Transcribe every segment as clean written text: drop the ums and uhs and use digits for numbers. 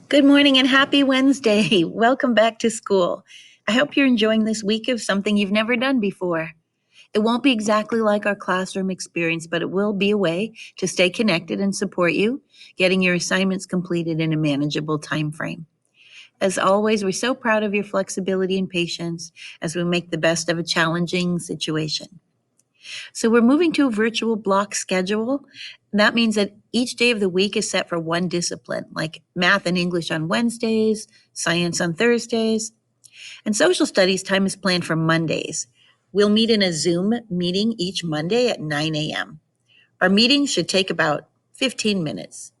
Good morning and happy Wednesday. Welcome back to school. I hope you're enjoying this week of something you've never done before. It won't be exactly like our classroom experience, but it will be a way to stay connected and support you, getting your assignments completed in a manageable time frame. As always, we're so proud of your flexibility and patience as we make the best of a challenging situation. So we're moving to a virtual block schedule. That means that each day of the week is set for one discipline, like math and English on Wednesdays, science on Thursdays, and social studies time is planned for Mondays. We'll meet in a Zoom meeting each Monday at 9 a.m. Our meeting should take about 15 minutes.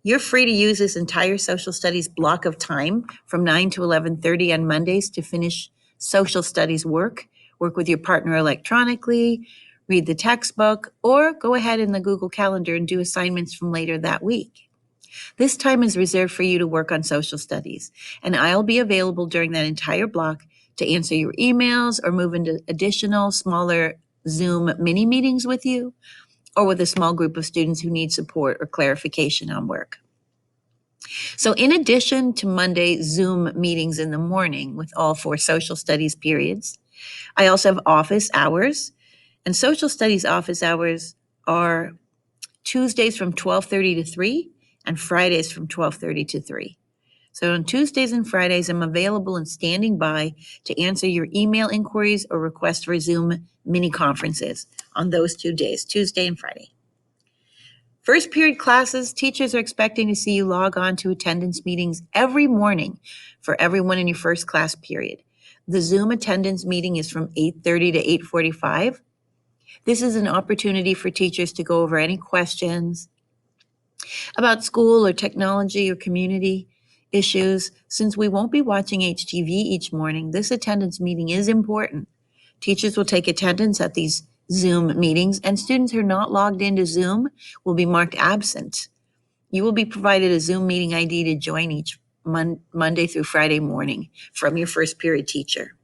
You're free to use this entire social studies block of time from 9 to 11:30 on Mondays to finish social studies work with your partner electronically, read the textbook, or go ahead in the Google Calendar and do assignments from later that week. This time is reserved for you to work on social studies, and I'll be available during that entire block to answer your emails or move into additional smaller Zoom mini meetings with you or with a small group of students who need support or clarification on work. So in addition to Monday Zoom meetings in the morning with all 4 social studies periods, I also have office hours, and social studies office hours are Tuesdays from 12:30 to 3 and Fridays from 12:30 to 3. So on Tuesdays and Fridays, I'm available and standing by to answer your email inquiries or requests for Zoom mini conferences on those 2 days, Tuesday and Friday. First period classes, teachers are expecting to see you log on to attendance meetings every morning for everyone in your first class period. The Zoom attendance meeting is from 8:30 to 8:45. This is an opportunity for teachers to go over any questions about school or technology or community issues. Since we won't be watching HTV each morning, this attendance meeting is important. Teachers will take attendance at these Zoom meetings, and students who are not logged into Zoom will be marked absent. You will be provided a Zoom meeting ID to join each Monday through Friday morning from your first period teacher.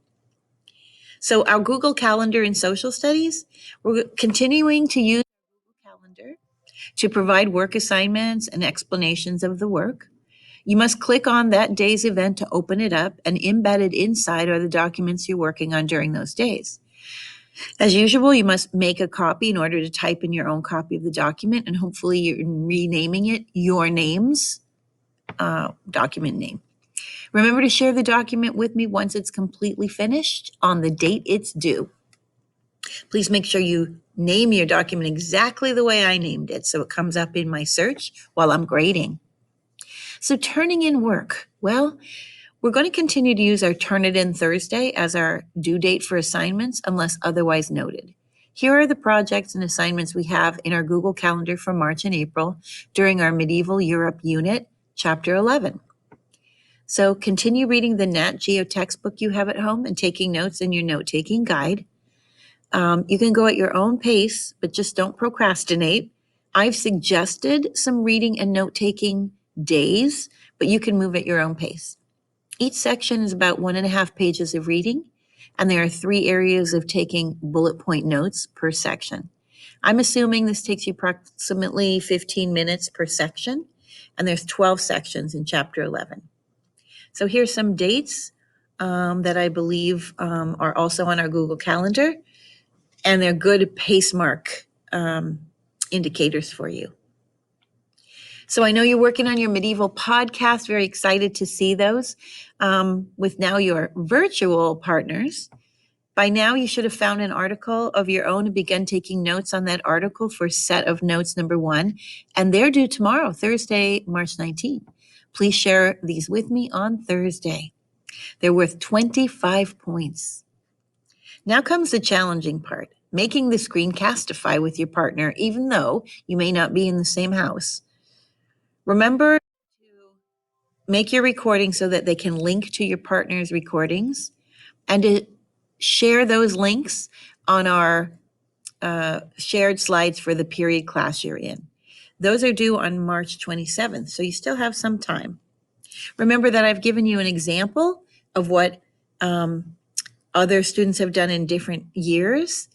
So our Google Calendar in social studies, we're continuing to use Google Calendar to provide work assignments and explanations of the work. You must click on that day's event to open it up, and embedded inside are the documents you're working on during those days. As usual, you must make a copy in order to type in your own copy of the document, and hopefully you're renaming it your name's document name. Remember to share the document with me once it's completely finished on the date it's due. Please make sure you name your document exactly the way I named it so it comes up in my search while I'm grading. So turning in work. Well, we're going to continue to use our Turn It In Thursday as our due date for assignments unless otherwise noted. Here are the projects and assignments we have in our Google Calendar for March and April during our Medieval Europe unit, Chapter 11. So continue reading the Nat Geo textbook you have at home and taking notes in your note-taking guide. You can go at your own pace, but just don't procrastinate. I've suggested some reading and note-taking days, but you can move at your own pace. Each section is about 1.5 pages of reading, and there are 3 areas of taking bullet point notes per section. I'm assuming this takes you approximately 15 minutes per section, and there's 12 sections in Chapter 11. So here's some dates that I believe are also on our Google Calendar, and they're good pace mark indicators for you. So I know you're working on your medieval podcast. Very excited to see those with now your virtual partners. By now, you should have found an article of your own and begun taking notes on that article for set of notes number 1. And they're due tomorrow, Thursday, March 19th. Please share these with me on Thursday. They're worth 25 points. Now comes the challenging part, making the screencastify with your partner, even though you may not be in the same house. Remember to make your recording so that they can link to your partner's recordings, and to share those links on our shared slides for the period class you're in. Those are due on March 27th, so you still have some time. Remember that I've given you an example of what other students have done in different years,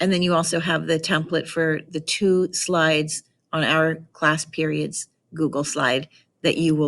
and then you also have the template for the 2 slides on our class periods Google slide that you will